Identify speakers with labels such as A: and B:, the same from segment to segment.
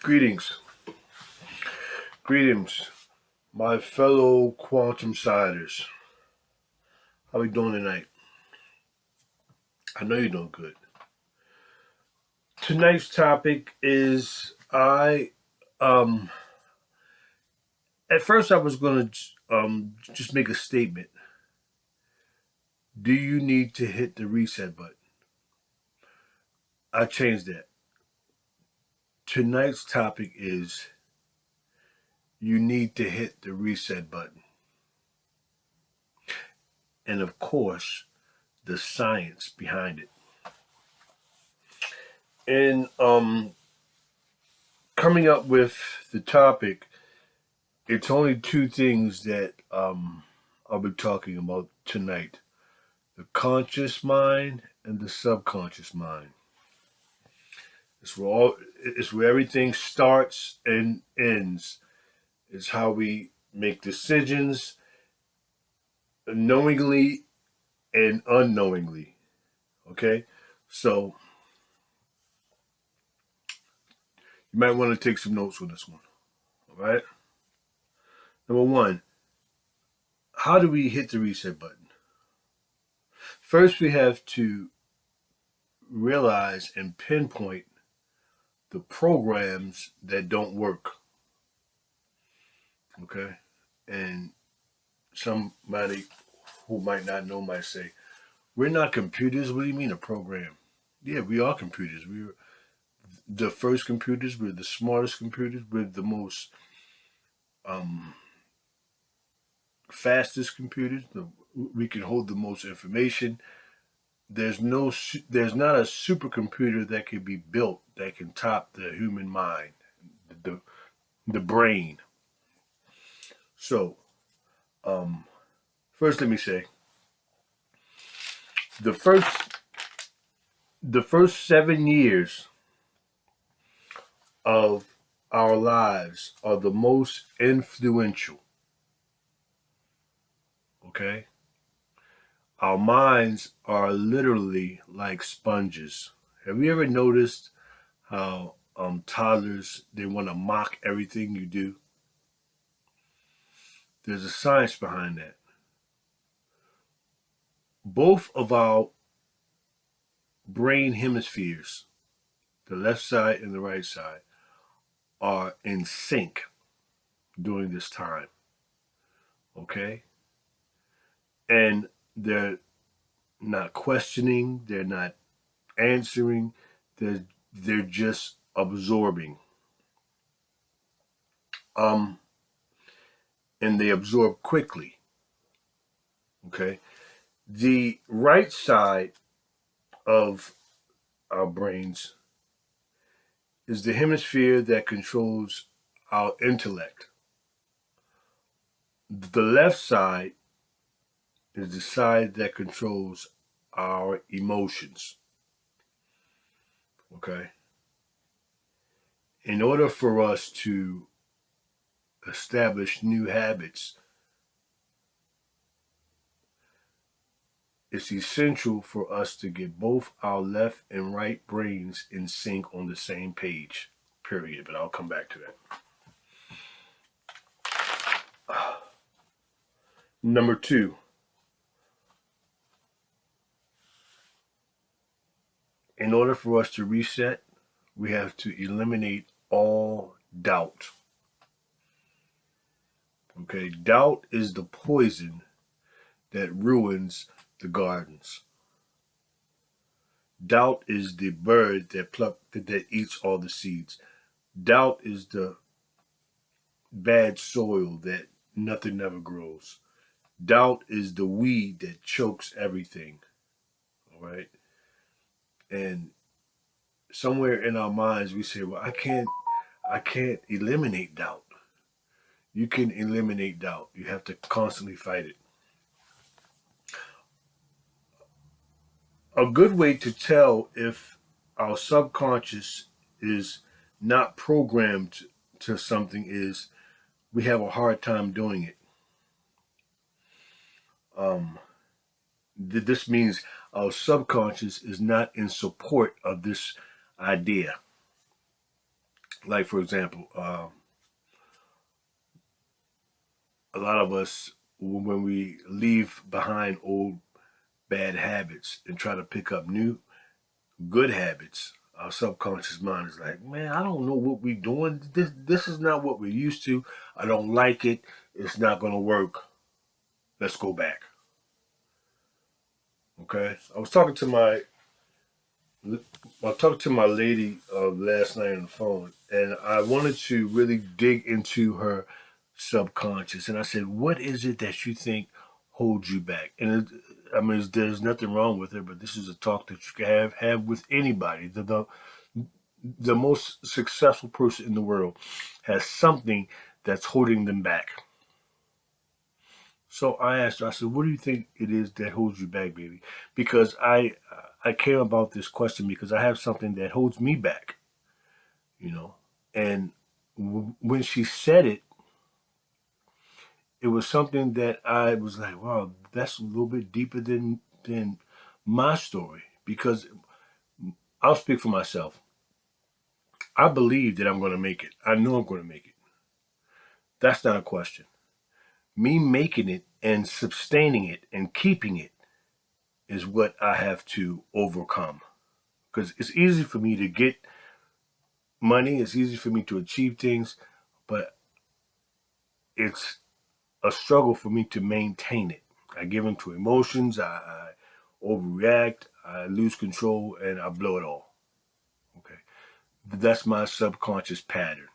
A: Greetings, greetings, my fellow quantum siders. How we doing tonight? I know you're doing good. Tonight's topic is um at first I was gonna just make a statement. Do you need to hit the reset button? I changed that. Tonight's topic is you need to hit the reset button. And of course, the science behind it. And coming up with the topic, it's only two things that I'll be talking about tonight: the conscious mind and the subconscious mind. It's where everything starts and ends. It's how we make decisions knowingly and unknowingly. Okay? So you might want to take some notes on this one. All right? Number one, how do we hit the reset button? First, we have to realize and pinpoint the programs that don't work. Okay? And somebody who might not know might say, we're not computers. What do you mean a program? Yeah, we are computers. We're the first computers. We're the smartest computers. We're the most um, fastest computers. We can hold the most information. There's not a supercomputer that can be built that can top the human mind, the the brain. So, um, first, let me say the first 7 years of our lives are the most influential. Okay, our minds are literally like sponges. Have you ever noticed how toddlers they want to mock everything you do? There's a science behind that. Both of our brain hemispheres, the left side and the right side, are in sync during this time. Okay? And they're not questioning, they're not answering, they're just absorbing. Um and they absorb quickly. Okay? The right side of our brains is the hemisphere that controls our intellect. The left side is the side that controls our emotions. Okay? In order for us to establish new habits, it's essential for us to get both our left and right brains in sync on the same page, period. But I'll come back to that. Number two, in order for us to reset, we have to eliminate all doubt. Okay, doubt is the poison that ruins the gardens. Doubt is the bird that eats all the seeds. Doubt is the bad soil that nothing ever grows. Doubt is the weed that chokes everything. All right. And somewhere in our minds we say, well, I can't eliminate doubt. You can eliminate doubt. You have to constantly fight it. A good way to tell if our subconscious is not programmed to something is we have a hard time doing it. Um, this means our subconscious is not in support of this idea. Like, for example, a lot of us, when we leave behind old bad habits and try to pick up new good habits, our subconscious mind is like, man, I don't know what we're doing. This is not what we're used to. I don't like it. It's not going to work. Let's go back. Okay. I talked to my lady last night on the phone, and I wanted to really dig into her subconscious. And I said, "What is it that you think holds you back?" And there's nothing wrong with her, but this is a talk that you can have with anybody. The most successful person in the world has something that's holding them back. So I asked her, I said, "What do you think it is that holds you back, baby?" Because I came about this question because I have something that holds me back, you know. And when she said it, it was something that I was like, "Wow, that's a little bit deeper than my story." Because I'll speak for myself. I believe that I'm going to make it. I know I'm going to make it. That's not a question. Me making it and sustaining it and keeping it is what I have to overcome. Because it's easy for me to get money, it's easy for me to achieve things, but it's a struggle for me to maintain it. I give into emotions, I overreact, I lose control, and I blow it all. Okay. That's my subconscious pattern.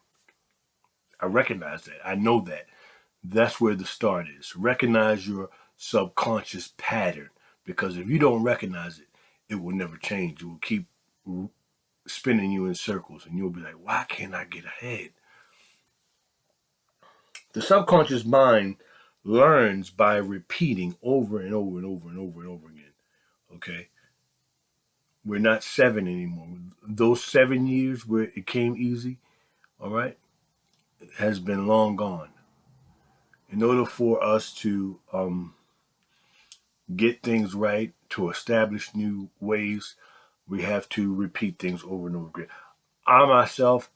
A: I recognize that. I know that. That's where the start is. Recognize your subconscious pattern, because if you don't recognize it, it will never change. It will keep spinning you in circles, and you'll be like, why can't I get ahead? The subconscious mind learns by repeating over and over and over and over and over again. Okay? We're not seven anymore. Those 7 years where it came easy, all right, has been long gone. In order for us to get things right, to establish new ways, we have to repeat things over and over again. I myself,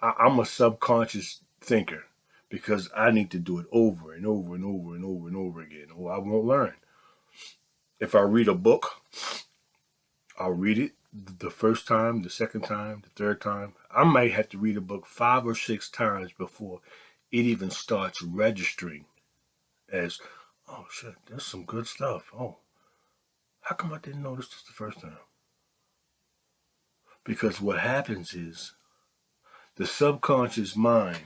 A: I'm a subconscious thinker because I need to do it over and over and over and over and over again, or I won't learn. If I read a book, I'll read it the first time, the second time, the third time. I might have to read a book 5 or 6 times before it even starts registering as, oh shit, there's some good stuff. Oh, how come I didn't notice this the first time? Because what happens is the subconscious mind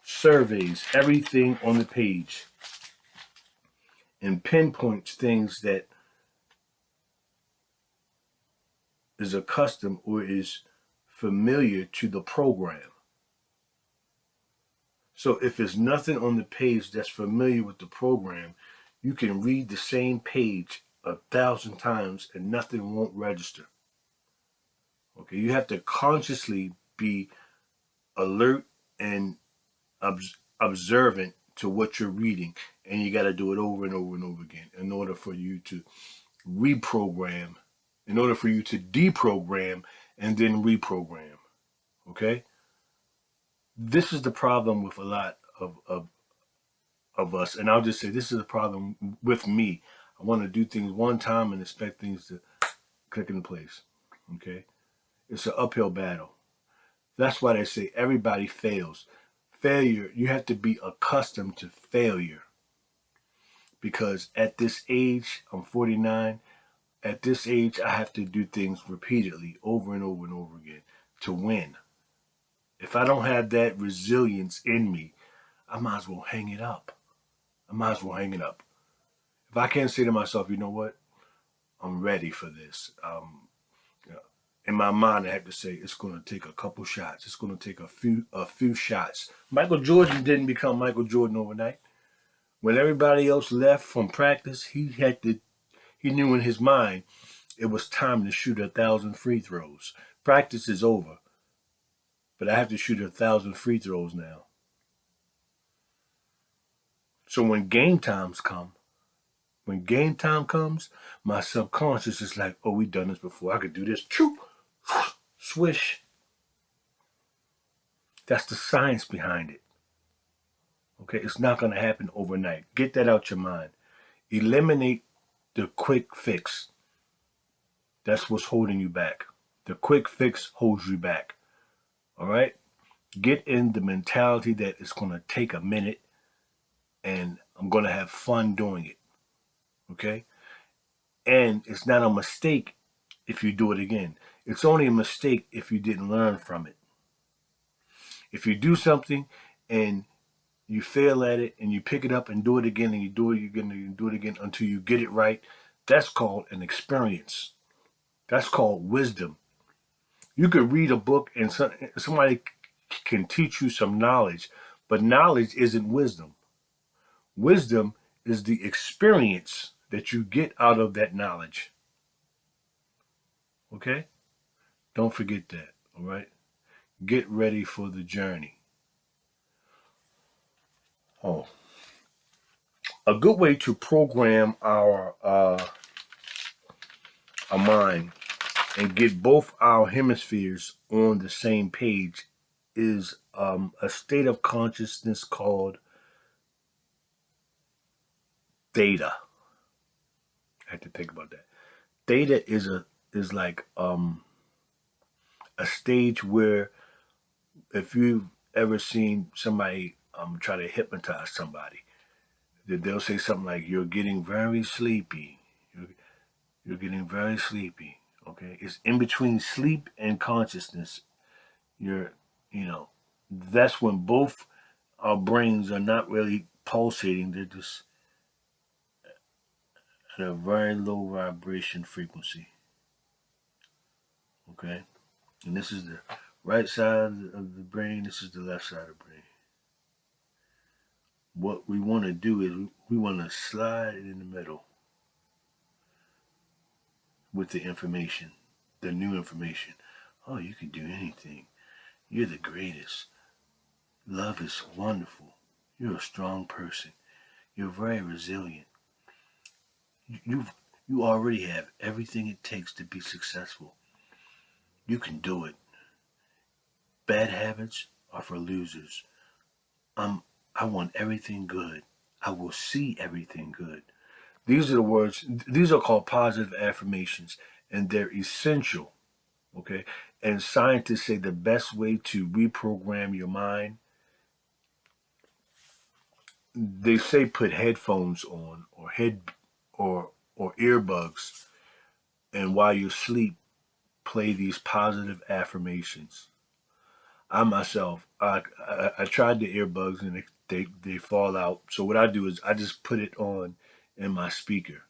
A: surveys everything on the page and pinpoints things that is accustomed or is familiar to the program. So if there's nothing on the page that's familiar with the program, you can read the same page 1,000 times and nothing won't register. Okay, you have to consciously be alert and observant to what you're reading, and you got to do it over and over and over again in order for you to reprogram, in order for you to deprogram and then reprogram. Okay, this is the problem with a lot of us, and I'll just say this is a problem with me. I want to do things one time and expect things to click into place. Okay, it's an uphill battle. That's why they say everybody fails. Failure, you have to be accustomed to failure, because at this age, I'm 49. At this age, I have to do things repeatedly over and over and over again to win. If I don't have that resilience in me, I might as well hang it up. I might as well hang it up. If I can't say to myself, you know what, I'm ready for this. In my mind, I have to say it's going to take a couple shots. It's going to take a few shots. Michael Jordan didn't become Michael Jordan overnight. When everybody else left from practice, he knew in his mind it was time to shoot 1,000 free throws. Practice is over, but I have to shoot 1,000 free throws now. So when game time comes, my subconscious is like, oh, we done this before. I could do this. Choo, swish. That's the science behind it. Okay, it's not going to happen overnight. Get that out your mind. Eliminate the quick fix. That's what's holding you back. The quick fix holds you back. All right? Get in the mentality that it's going to take a minute and I'm going to have fun doing it. Okay? And it's not a mistake if you do it again. It's only a mistake if you didn't learn from it. If you do something and you fail at it and you pick it up and do it again and you do it again and you do it again until you get it right, that's called an experience. That's called wisdom. You could read a book and somebody can teach you some knowledge, but knowledge isn't wisdom. Wisdom is the experience that you get out of that knowledge. Okay? Don't forget that. All right? Get ready for the journey. Oh, a good way to program our mind and get both our hemispheres on the same page is a state of consciousness called theta. I had to think about that. Theta is like a stage where if you've ever seen somebody try to hypnotize somebody, they'll say something like, "You're getting very sleepy. You're getting very sleepy." Okay, it's in between sleep and consciousness. You're, you know, that's when both our brains are not really pulsating. They're just at a very low vibration frequency. Okay, and this is the right side of the brain. This is the left side of the brain. What we want to do is we want to slide it in the middle with the information, the new information. Oh, you can do anything. You're the greatest. Love is wonderful. You're a strong person. You're very resilient. You you already have everything it takes to be successful. You can do it. Bad habits are for losers. I want everything good. I will see everything good. These are the words, these are called positive affirmations, and they're essential. Okay. And scientists say the best way to reprogram your mind, they say put headphones on or earbuds, and while you sleep, play these positive affirmations. I myself, I tried the earbuds and they fall out. So what I do is I just put it on in my speaker,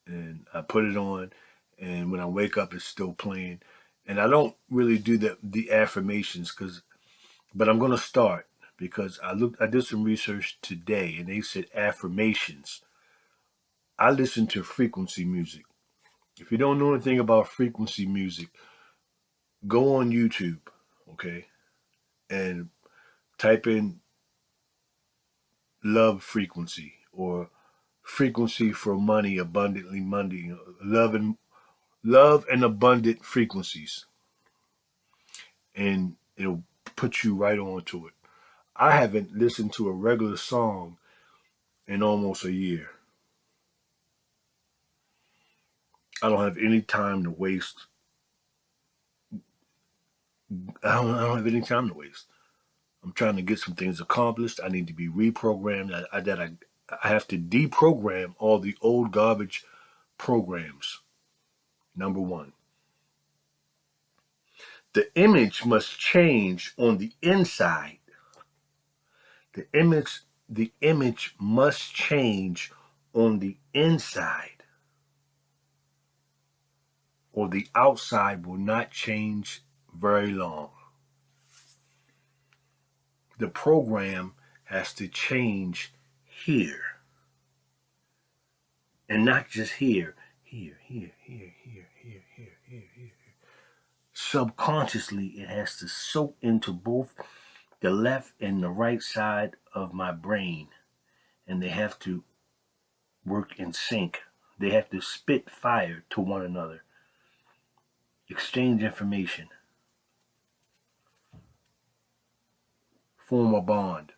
A: and I put it on, and when I wake up, it's still playing. And I don't really do the affirmations but I'm gonna start because I did some research today, and they said affirmations. I listen to frequency music. If you don't know anything about frequency music, go on YouTube, okay, and type in love frequency or frequency for money, abundantly money, love and abundant frequencies, and it'll put you right onto it. I haven't listened to a regular song in almost a year. I don't have any time to waste. I don't have any time to waste. I'm trying to get some things accomplished. I need to be reprogrammed. I have to deprogram all the old garbage programs. Number one, the image must change on the inside. The image must change on the inside, or the outside will not change very long. The program has to change here, and not just here. Here, here, here, here, here, here, here, here. Subconsciously, it has to soak into both the left and the right side of my brain, and they have to work in sync. They have to spit fire to one another, exchange information. form a bond.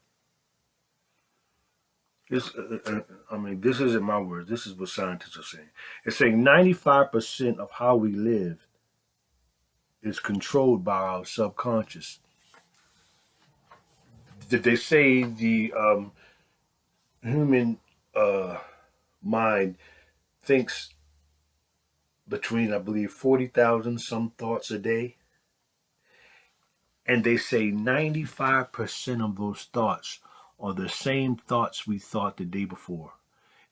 A: This, this isn't my words. This is what scientists are saying. It's saying 95% of how we live is controlled by our subconscious. Did they say the human mind thinks between, I believe, 40,000 some thoughts a day? And they say 95% of those thoughts are the same thoughts we thought the day before.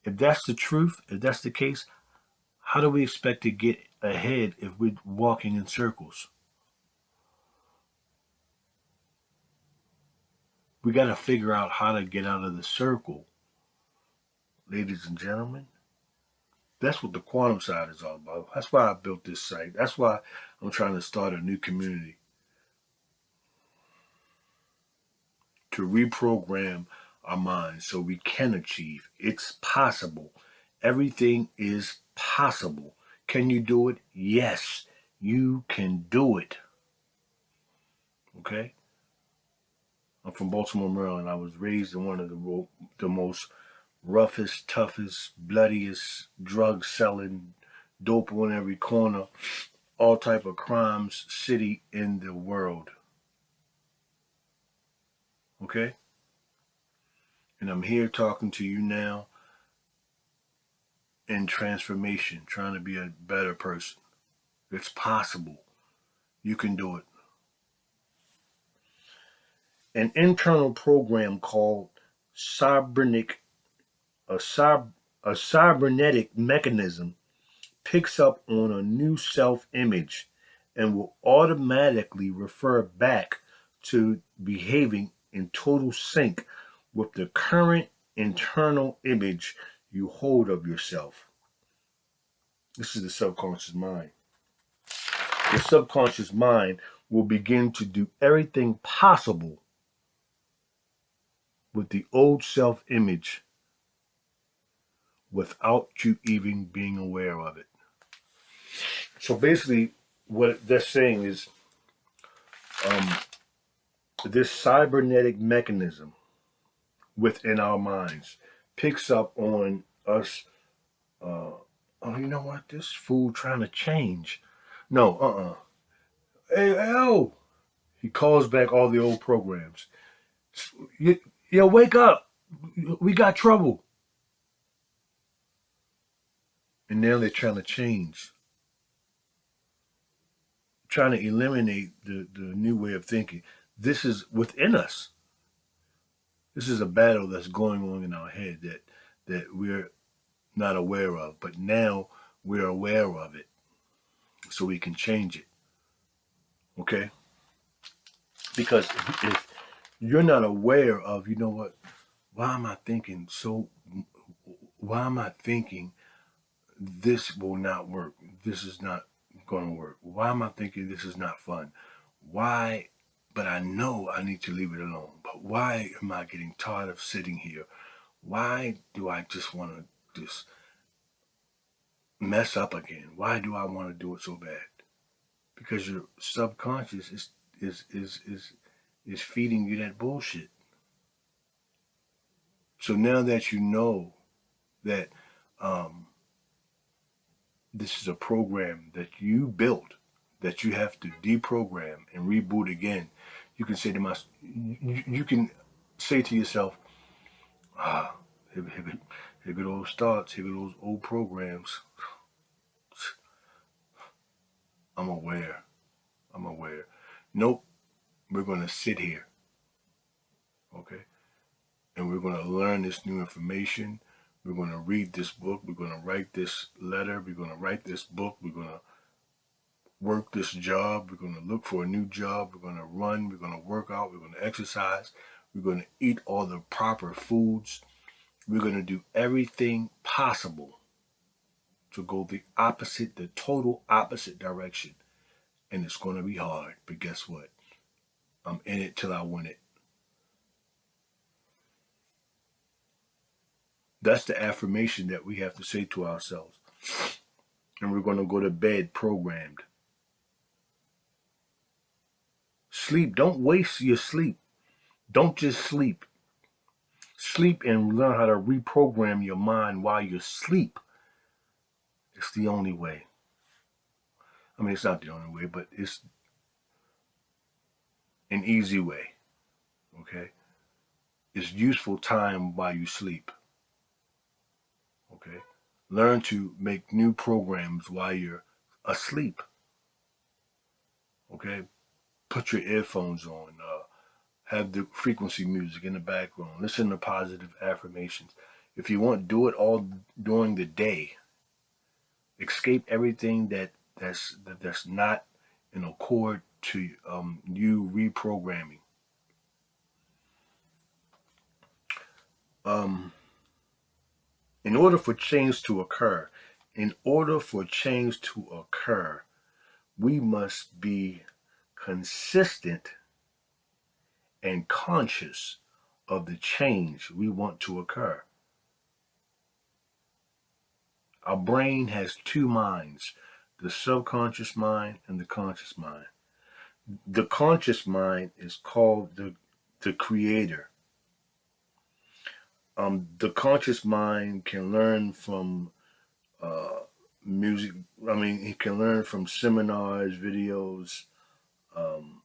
A: If that's the truth, if that's the case, how do we expect to get ahead if we're walking in circles? We got to figure out how to get out of the circle, ladies and gentlemen. That's what the quantum side is all about. That's why I built this site. That's why I'm trying to start a new community to reprogram our minds so we can achieve. It's possible. Everything is possible. Can you do it? Yes, you can do it. Okay? I'm from Baltimore, Maryland. I was raised in one of the most roughest, toughest, bloodiest, drug-selling, dope on every corner, all type of crimes city in the world. Okay? And I'm here talking to you now in transformation, trying to be a better person. It's possible. You can do it. An internal program called Cybernic, a, a cybernetic mechanism picks up on a new self-image and will automatically refer back to behaving in total sync with the current internal image you hold of yourself. This is the subconscious mind. The subconscious mind will begin to do everything possible with the old self-image without you even being aware of it. So basically, what they're saying is um, this cybernetic mechanism within our minds picks up on us. Oh, you know what? This fool trying to change. No, Hey, oh, he calls back all the old programs. Yo, wake up. We got trouble. And now they're trying to change, trying to eliminate the new way of thinking. This is within us. This is a battle that's going on in our head that we're not aware of, but now we're aware of it, so we can change it. Okay? Because if you're not aware of, you know what? Why am I thinking so? Why am I thinking this will not work? This is not going to work. Why am I thinking this is not fun? Why? But I know I need to leave it alone. But why am I getting tired of sitting here? Why do I just want to just mess up again? Why do I want to do it so bad? Because your subconscious is feeding you that bullshit. So now that you know that um, this is a program that you built, that you have to deprogram and reboot again, you can say to myself, you can say to yourself, ah, here go those thoughts, here go those old programs. I'm aware. I'm aware. Nope, we're going to sit here, okay? And we're going to learn this new information. We're going to read this book. We're going to write this letter. We're going to write this book. We're going to work this job. We're going to look for a new job. We're going to run. We're going to work out. We're going to exercise. We're going to eat all the proper foods. We're going to do everything possible to go the opposite, the total opposite direction. And it's going to be hard. But guess what? I'm in it till I win it. That's the affirmation that we have to say to ourselves. And we're going to go to bed programmed. Sleep. Don't waste your sleep. Don't just sleep. Sleep and learn how to reprogram your mind while you sleep. It's the only way. I mean, it's not the only way, but it's an easy way. Okay? It's useful time while you sleep. Okay? Learn to make new programs while you're asleep. Okay? Put your earphones on. Have the frequency music in the background. Listen to positive affirmations. If you want, do it all during the day. Escape everything that's not in accord to you reprogramming. Um, in order for change to occur, in order for change to occur, we must be consistent and conscious of the change we want to occur. Our brain has two minds, the subconscious mind and the conscious mind. The conscious mind is called the creator. The conscious mind can learn from uh, music. I mean, he can learn from seminars, videos, um,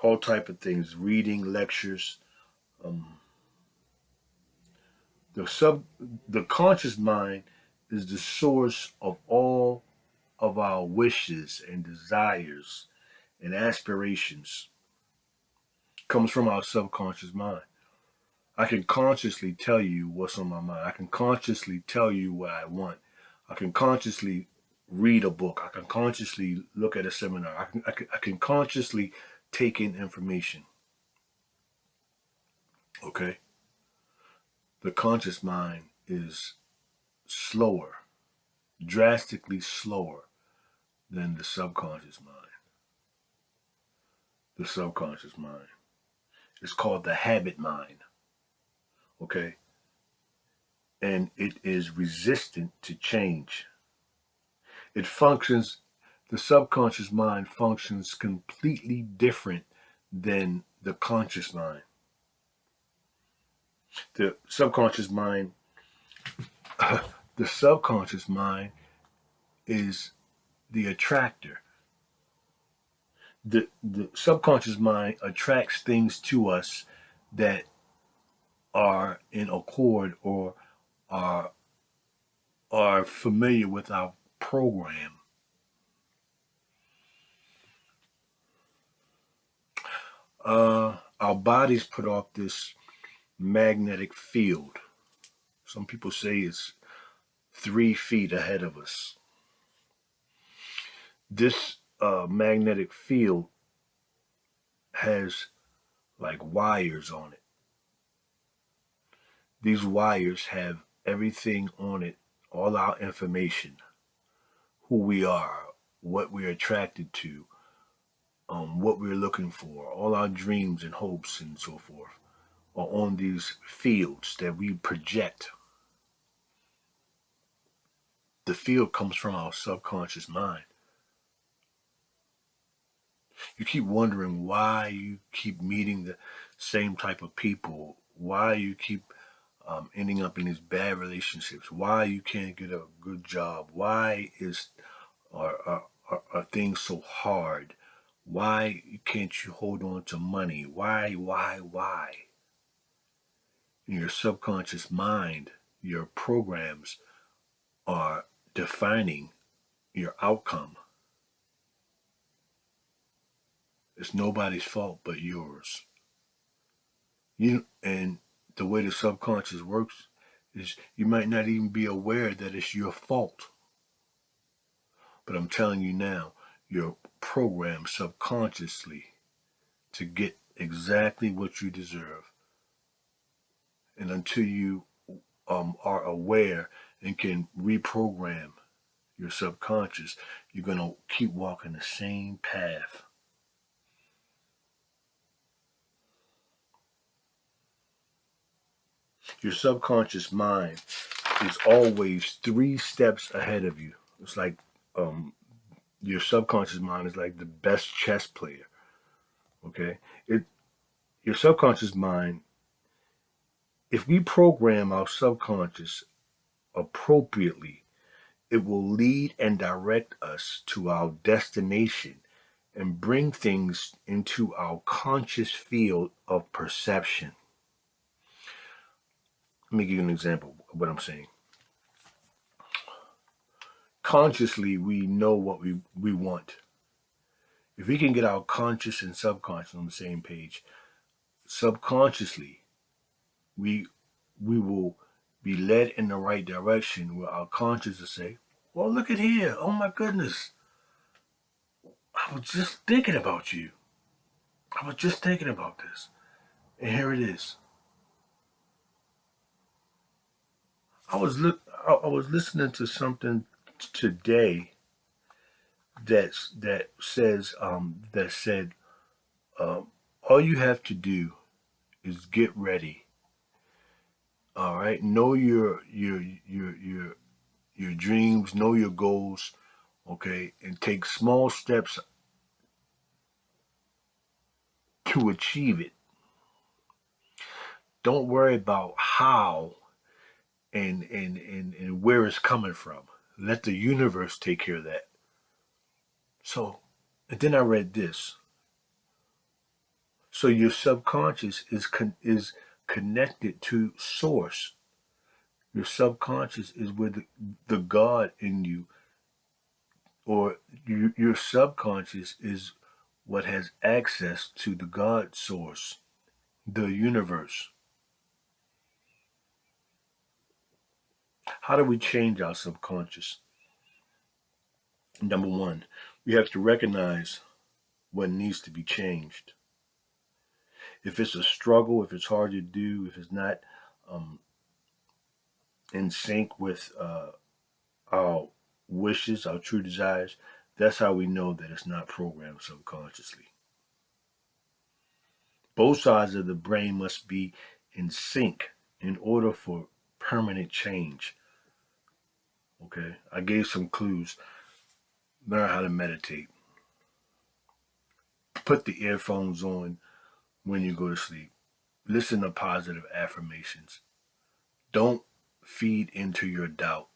A: all type of things, reading, lectures. Um, the sub, the conscious mind is the source of all of our wishes and desires and aspirations. Comes from our subconscious mind. I can consciously tell you what's on my mind. I can consciously tell you what I want. I can consciously read a book. I can consciously look at a seminar. I can consciously take in information. Okay? The conscious mind is slower, drastically slower than the subconscious mind. The subconscious mind. It's called the habit mind. Okay? And it is resistant to change. It functions, the subconscious mind functions completely different than the conscious mind. The subconscious mind, the subconscious mind is the attractor. The subconscious mind attracts things to us that are in accord or are are familiar with our program. Our bodies put off this magnetic field. Some people say it's 3 feet ahead of us. This magnetic field has like wires on it. These wires have everything on it, all our information, who we are, what we're attracted to, what we're looking for, all our dreams and hopes and so forth are on these fields that we project. The field comes from our subconscious mind. You keep wondering why you keep meeting the same type of people, why you keep ending up in these bad relationships, why you can't get a good job, why are things so hard, why can't you hold on to money, why? In your subconscious mind, your programs are defining your outcome. It's nobody's fault but yours. And the way the subconscious works is you might not even be aware that it's your fault. But I'm telling you now, you're programmed subconsciously to get exactly what you deserve. And until you are aware and can reprogram your subconscious, you're going to keep walking the same path. Your subconscious mind is always 3 steps ahead of you. It's like um, your subconscious mind is like the best chess player. Okay, Your subconscious mind, if we program our subconscious appropriately, it will lead and direct us to our destination and bring things into our conscious field of perception. Let me give you an example of what I'm saying. Consciously, we know what we want. If we can get our conscious and subconscious on the same page, subconsciously, we will be led in the right direction where our conscious will say, well, look at here. Oh my goodness. I was just thinking about you. I was just thinking about this. And here it is. I was listening to something today that said all you have to do is get ready. All right, know your dreams, know your goals, okay, and take small steps to achieve it. Don't worry about how and where it's coming from. Let the universe take care of that. So, and then I read this. So your subconscious is connected to source. Your subconscious is where the God in you, or your subconscious is what has access to the God source, the universe. How do we change our subconscious? Number one, we have to recognize what needs to be changed. If it's a struggle, if it's hard to do, if it's not um, in sync with our wishes, our true desires, that's how we know that it's not programmed subconsciously. Both sides of the brain must be in sync in order for permanent change. Okay, I gave some clues. Learn how to meditate. Put the earphones on when you go to sleep. Listen to positive affirmations. Don't feed into your doubt.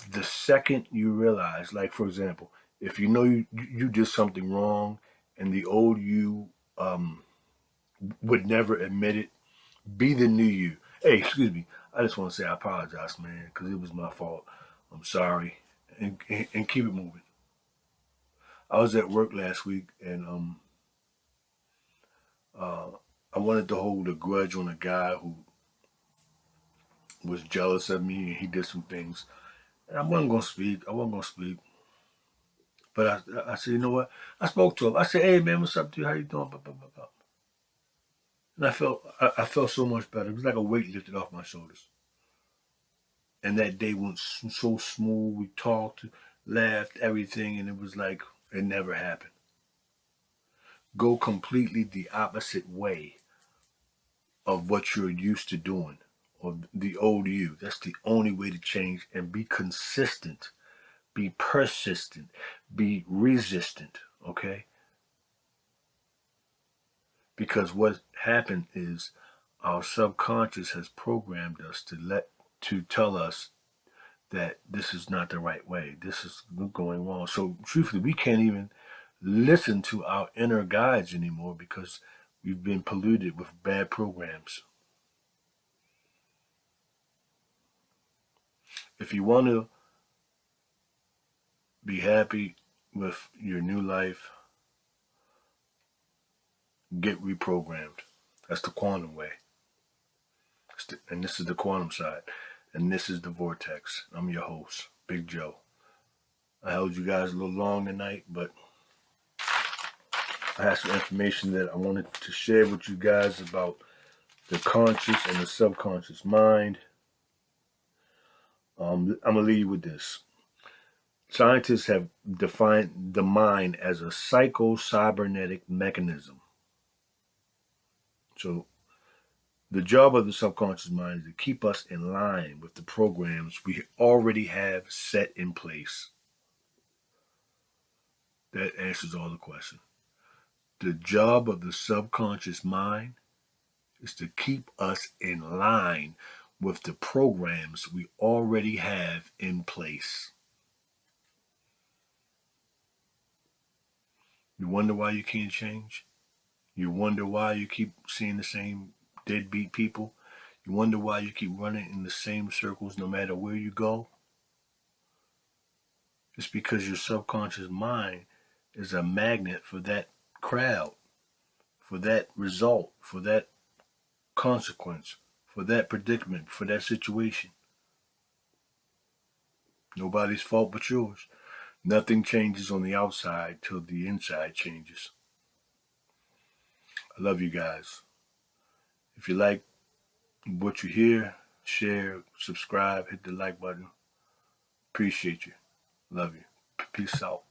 A: The second you realize, like for example, if you know you did something wrong and the old you would never admit it, be the new you. Hey, excuse me. I just want to say I apologize, man, because it was my fault. I'm sorry, and keep it moving. I was at work last week, and uh, I wanted to hold a grudge on a guy who was jealous of me, and he did some things. And I wasn't gonna speak. I wasn't gonna speak. But I said, you know what? I spoke to him. I said, hey man, what's up, dude? How you doing? Blah, blah, blah, blah. And I felt so much better. It was like a weight lifted off my shoulders. And that day went so smooth. We talked, laughed, everything, and it was like it never happened. Go completely the opposite way of what you're used to doing, or the old you. That's the only way to change, and be consistent, be persistent, be resistant, okay? Because what happened is our subconscious has programmed us to tell us that this is not the right way. This is going wrong. So truthfully, we can't even listen to our inner guides anymore because we've been polluted with bad programs. If you want to be happy with your new life, get reprogrammed. That's the quantum way. And this is the quantum side. And this is the vortex. I'm your host, Big Joe. I held you guys a little long tonight, but I have some information that I wanted to share with you guys about the conscious and the subconscious mind. I'm going to leave you with this. Scientists have defined the mind as a psycho-cybernetic mechanism. So the job of the subconscious mind is to keep us in line with the programs we already have set in place. That answers all the questions. The job of the subconscious mind is to keep us in line with the programs we already have in place. You wonder why you can't change? You wonder why you keep seeing the same deadbeat people? You wonder why you keep running in the same circles no matter where you go? It's because your subconscious mind is a magnet for that crowd, for that result, for that consequence, for that predicament, for that situation. Nobody's fault but yours. Nothing changes on the outside till the inside changes. I love you guys. If you like what you hear, share, subscribe, hit the like button. Appreciate you. Love you. Peace out.